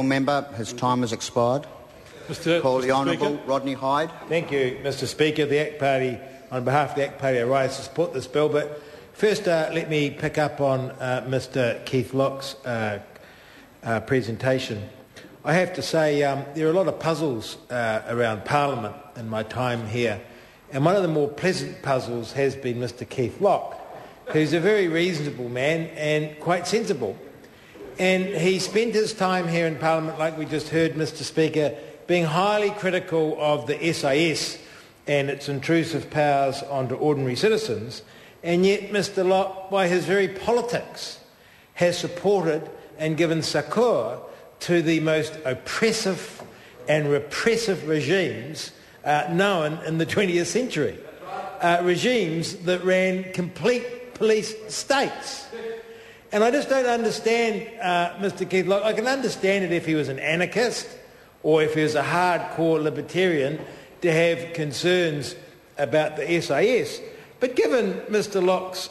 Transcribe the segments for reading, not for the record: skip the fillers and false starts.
Member, his time has expired. Call the Honourable Rodney Hyde. Thank you, Mr Speaker. The ACT Party, on behalf of the ACT Party, I rise to support this bill. But first, let me pick up on Mr Keith Locke's presentation. I have to say there are a lot of puzzles around Parliament in my time here, and one of the more pleasant puzzles has been Mr Keith Locke, who's a very reasonable man and quite sensible. And he spent his time here in Parliament, like we just heard, Mr Speaker, being highly critical of the SIS and its intrusive powers onto ordinary citizens, and yet Mr Locke, by his very politics, has supported and given succour to the most oppressive and repressive regimes known in the 20th century. Regimes that ran complete police states. And I just don't understand Mr Keith Locke. I can understand it if he was an anarchist or if he was a hardcore libertarian to have concerns about the SIS. But given Mr Locke's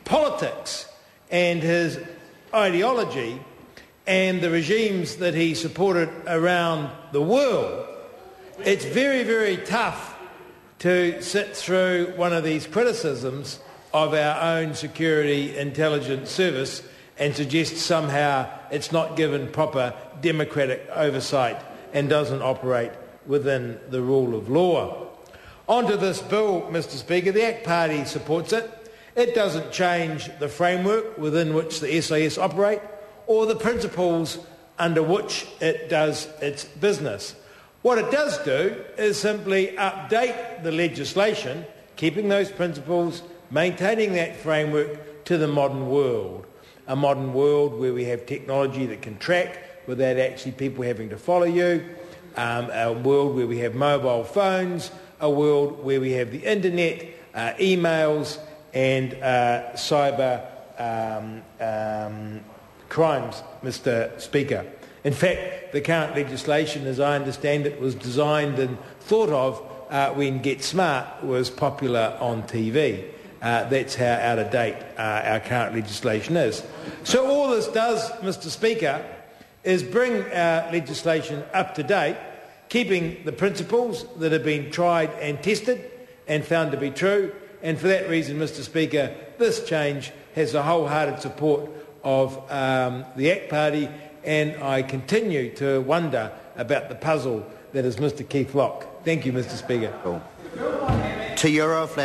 politics and his ideology and the regimes that he supported around the world, it's very, very tough to sit through one of these criticisms of our own security intelligence service and suggest somehow it's not given proper democratic oversight and doesn't operate within the rule of law. Onto this bill, Mr Speaker, the ACT Party supports it. It doesn't change the framework within which the SIS operate or the principles under which it does its business. What it does do is simply update the legislation, keeping those principles, maintaining that framework to the modern world, a modern world where we have technology that can track without actually people having to follow you, a world where we have mobile phones, a world where we have the internet, emails and cyber crimes, Mr Speaker. In fact, the current legislation, as I understand it, was designed and thought of when Get Smart was popular on TV. That's how out of date our current legislation is. So all this does, Mr Speaker, is bring our legislation up to date, keeping the principles that have been tried and tested and found to be true. And for that reason, Mr Speaker, this change has the wholehearted support of the ACT Party, and I continue to wonder about the puzzle that is Mr Keith Locke. Thank you, Mr Speaker. To Euro